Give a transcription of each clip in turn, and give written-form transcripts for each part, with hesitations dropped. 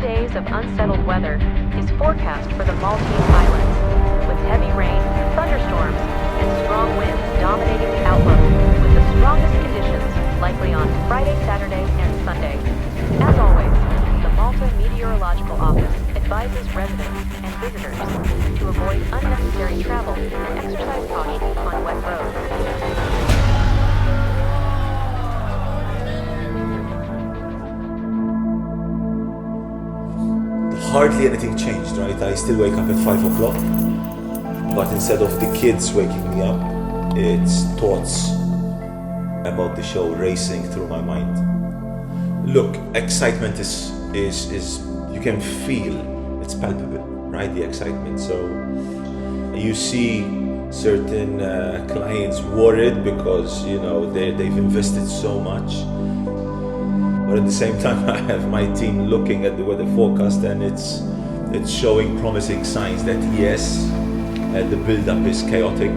days of unsettled weather is forecast for the Maltese Islands, with heavy rain, thunderstorms, and strong winds dominating the outlook, with the strongest conditions likely on Friday, Saturday, and Sunday. As always, the Malta Meteorological Office advises residents and visitors to avoid unnecessary travel and exercise caution on wet roads. Hardly anything changed, right? I still wake up at 5 o'clock, but instead of the kids waking me up, it's thoughts about the show racing through my mind. Look, excitement is you can feel, it's palpable, right? The excitement. So you see certain clients worried because they've invested so much. But at the same time, I have my team looking at the weather forecast, and it's showing promising signs that yes, the build-up is chaotic.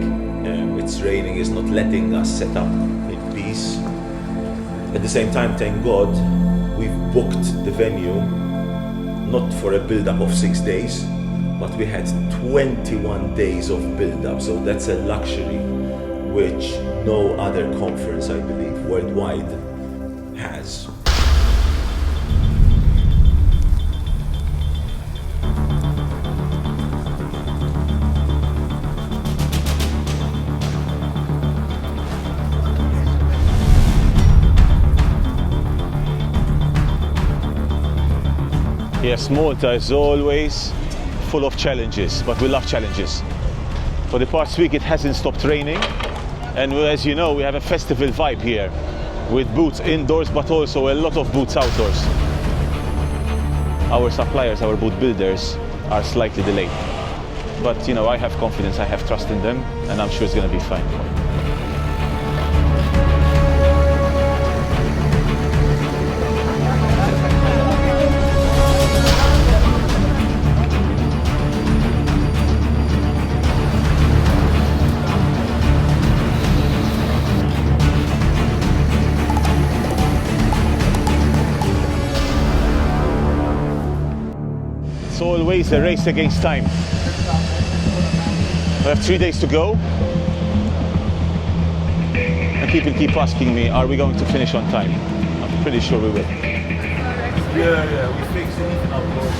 It's raining, it's not letting us set up in peace. At the same time, thank God, we've booked the venue not for a build-up of 6 days, but we had 21 days of build-up. So that's a luxury which no other conference, I believe, worldwide has. Yes, Malta is always full of challenges, but we love challenges. For the past week it hasn't stopped raining, and as you know, we have a festival vibe here with booths indoors but also a lot of booths outdoors. Our suppliers, our booth builders are slightly delayed, but I have confidence, I have trust in them, and I'm sure it's going to be fine. It's always a race against time. We have 3 days to go, and people keep asking me, are we going to finish on time? I'm pretty sure we will. Yeah, we fixed it even outdoors.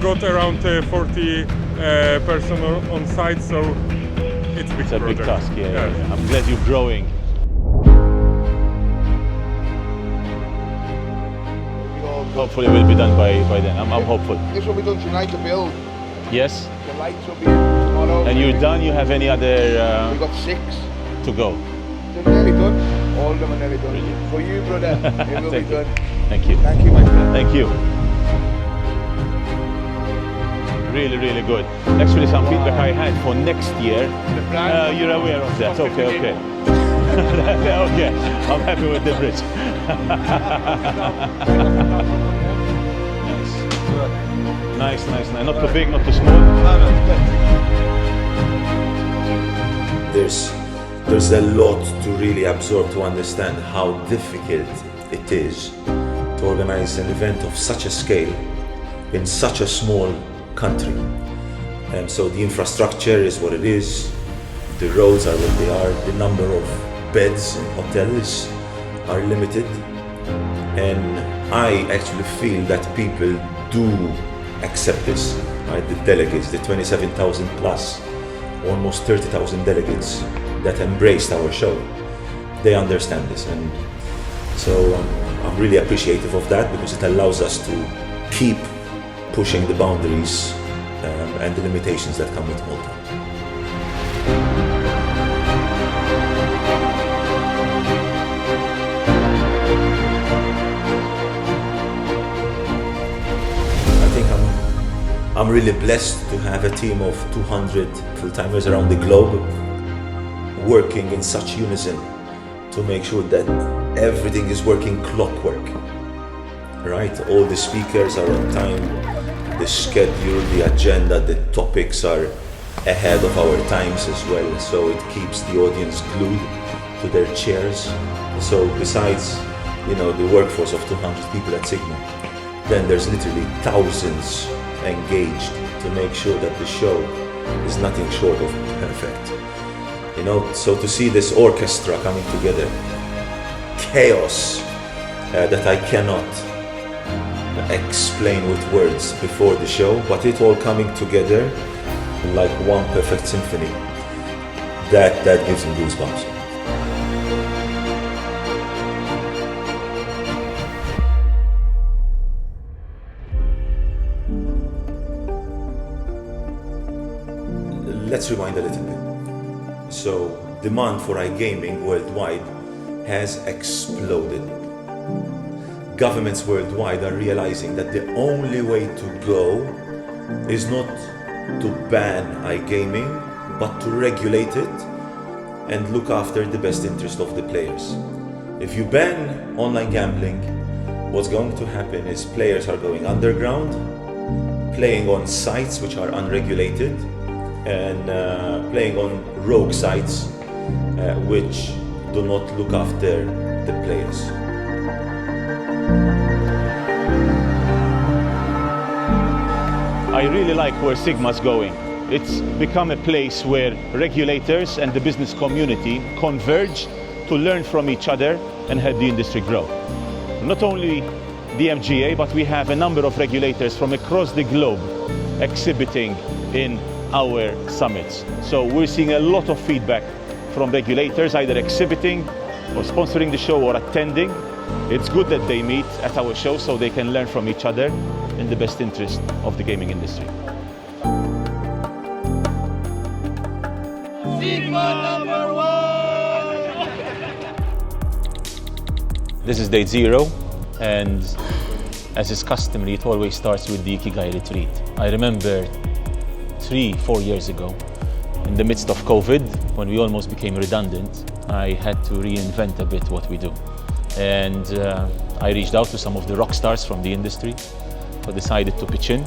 Got around 40 person on site, so it's It's a big task, yeah. I'm glad you're growing. Hopefully it will be done by then. I'm hopeful. This will be done tonight, the build. Yes? The lights will be tomorrow. And you're done? You have any other We've got 6. to go? They're nearly done. All of them are nearly done. Brilliant. For you, brother, it will be done. Thank you. Thank you, my friend. Thank you. Really, really good. Actually, some feedback I had for next year. You're aware of that. Okay. Okay, I'm happy with the bridge. Nice. Not too big, not too small. There's a lot to really absorb to understand how difficult it is to organize an event of such a scale in such a small country. And so the infrastructure is what it is, the roads are what they are, the number of beds in hotels are limited, and I actually feel that people do accept this, right? The delegates, the 27,000 plus, almost 30,000 delegates that embraced our show, they understand this, and so I'm really appreciative of that, because it allows us to keep pushing the boundaries and the limitations that come with Malta. I think I'm really blessed to have a team of 200 full-timers around the globe working in such unison to make sure that everything is working clockwork, right? All the speakers are on time, the schedule, the agenda, the topics are ahead of our times as well, so it keeps the audience glued to their chairs. So besides, the workforce of 200 people at SiGMA, then there's literally thousands engaged to make sure that the show is nothing short of perfect. So to see this orchestra coming together, chaos that I cannot explain with words before the show, but it all coming together like one perfect symphony, that gives me goosebumps. Let's rewind a little bit. So, demand for iGaming worldwide has exploded. Governments worldwide are realizing that the only way to go is not to ban iGaming, but to regulate it and look after the best interest of the players. If you ban online gambling, what's going to happen is players are going underground, playing on sites which are unregulated, and playing on rogue sites which do not look after the players. I really like where SiGMA's going. It's become a place where regulators and the business community converge to learn from each other and help the industry grow. Not only the MGA, but we have a number of regulators from across the globe exhibiting in our summits. So we're seeing a lot of feedback from regulators, either exhibiting or sponsoring the show or attending. It's good that they meet at our show so they can learn from each other in the best interest of the gaming industry. SiGMA #1! This is day 0, and as is customary, it always starts with the Ikigai retreat. I remember 3-4 years ago, in the midst of COVID, when we almost became redundant, I had to reinvent a bit what we do. And I reached out to some of the rock stars from the industry who decided to pitch in.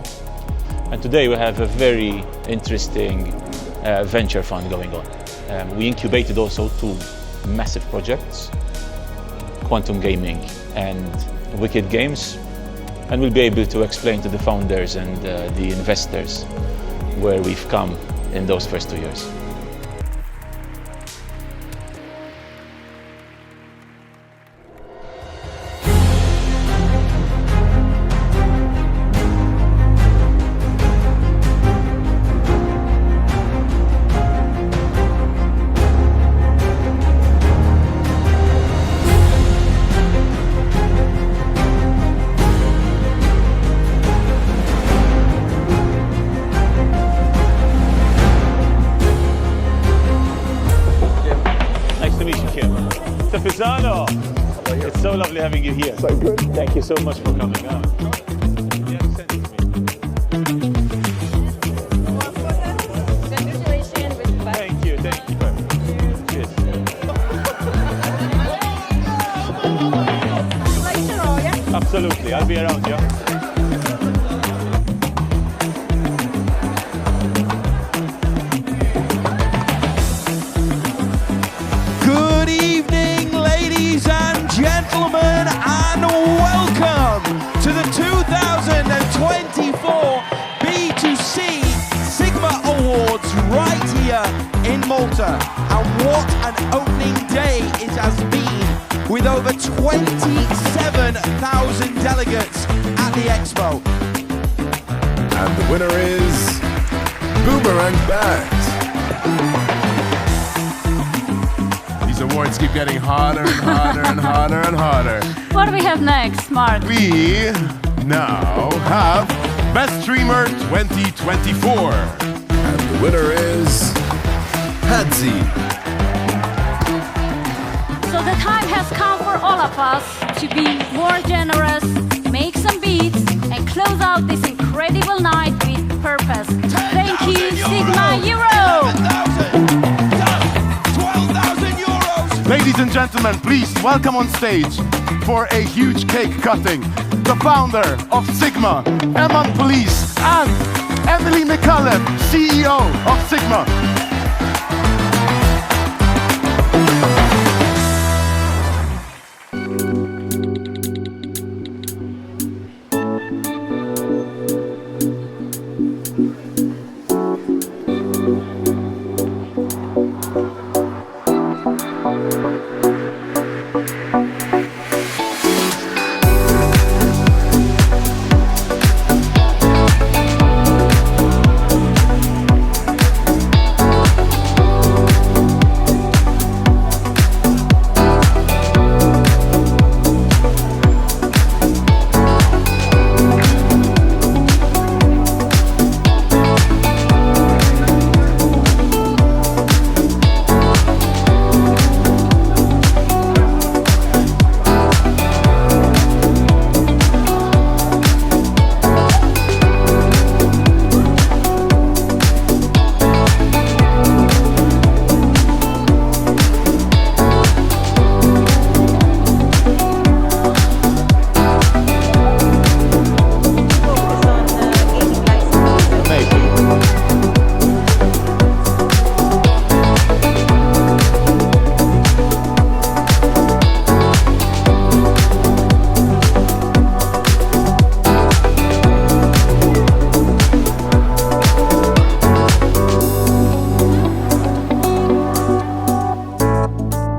And today we have a very interesting venture fund going on. We incubated also 2 massive projects, Quantum Gaming and Wicked Games, and we'll be able to explain to the founders and the investors where we've come in those first 2 years. Pisano, it's so lovely having you here. So good. Thank you so much for coming out. Yeah, send it to me. Congratulations. Thank you. Cheers. Absolutely, I'll be around, yeah. Good evening, ladies and gentlemen, and welcome to the 2024 B2C SiGMA Awards right here in Malta. And what an opening day it has been, with over 27,000 delegates at the Expo. And the winner is Boomerang Bags. These awards keep getting harder and harder and harder and harder. What do we have next, Mark? We now have Best Streamer 2024. And the winner is Hadzi. So the time has come for all of us to be more generous, make some beats, and close out this incredible night with purpose. Thank you, SiGMA Euro! 12,000 euros! Ladies and gentlemen, please welcome on stage for a huge cake cutting, the founder of SiGMA, Eman Pulis. and Emily McCullum, CEO of SiGMA.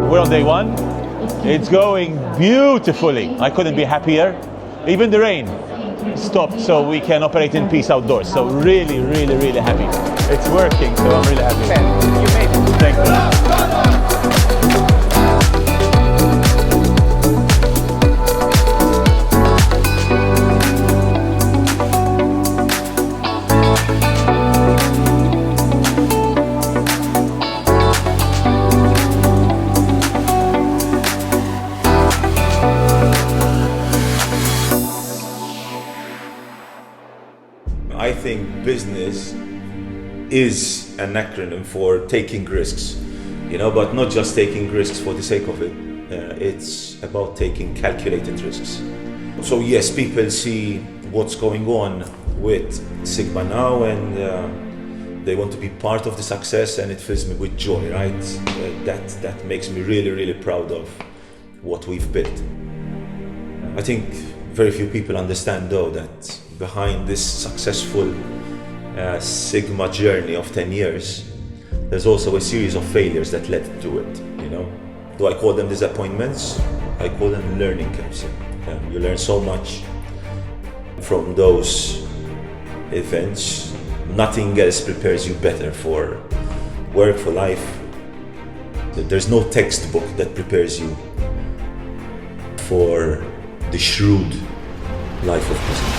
We're on day one. It's going beautifully. I couldn't be happier. Even the rain stopped so we can operate in peace outdoors. So really, really, really happy. It's working, so I'm really happy. Man, you made it. Thank you. I think business is an acronym for taking risks, but not just taking risks for the sake of it. It's about taking calculated risks. So yes, people see what's going on with SiGMA now, and they want to be part of the success, and it fills me with joy, right? That makes me really, really proud of what we've built. I think very few people understand, though, that behind this successful SiGMA journey of 10 years, there's also a series of failures that led to it, Do I call them disappointments? I call them learning curves. You learn so much from those events. Nothing else prepares you better for work, for life. There's no textbook that prepares you for the shrewd life of business.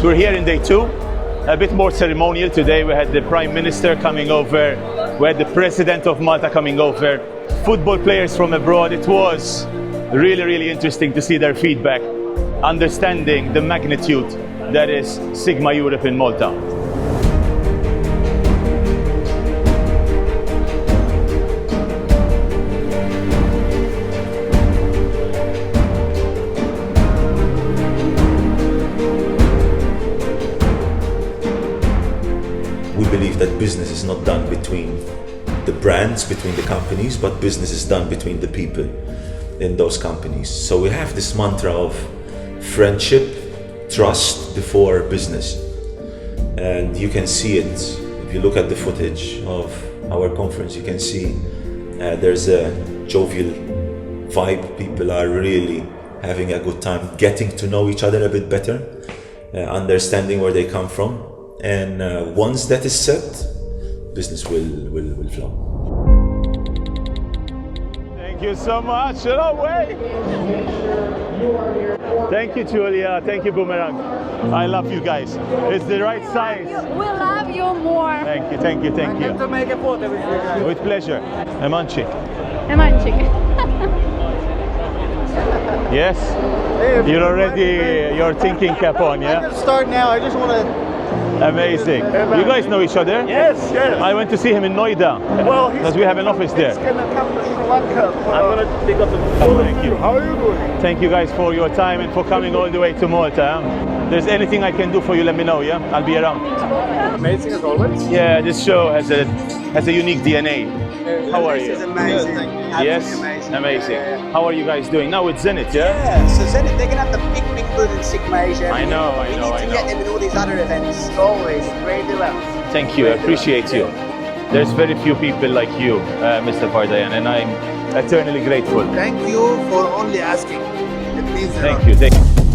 We're here in day two, a bit more ceremonial. Today we had the Prime Minister coming over, we had the President of Malta coming over, football players from abroad. It was really, really interesting to see their feedback, understanding the magnitude that is SiGMA Europe in Malta. We believe that business is not done between the brands, between the companies, but business is done between the people in those companies. So we have this mantra of friendship, trust before business. and you can see it. If you look at the footage of our conference, you can see there's a jovial vibe. People are really having a good time, getting to know each other a bit better, understanding where they come from, and once that is set, business will flow. Thank you so much. No way. Thank you, Julia. Thank you, Boomerang. I love you guys. It's the right size. We love you more. Thank you, thank you, thank you. To make a photo with you guys. With pleasure. Emanchi. Yes? You're already, you're thinking cap on, I yeah? can start now. I just want to. Amazing. You guys know each other? Yes, yes. I went to see him in Noida. Well, because we have an office there. He's gonna come to Sri Lanka. I'm going to pick up the... Thank you. How are you doing? Thank you guys for your time and for coming all the way to Malta. If there's anything I can do for you, let me know, yeah? I'll be around. Amazing as always. Yeah, this show has a unique DNA. How are you? This is amazing. Yes? Amazing. Amazing. Yeah. How are you guys doing? Now with Zenith, yeah? Yeah, so Zenith, they're going to have the big booth in SiGMA Asia. I know, We need to get them in all these other events. Always. Really well. Thank you, I appreciate you. There's very few people like you, Mr. Vardayan, and I'm eternally grateful. Thank you for only asking. It means a lot. Thank you.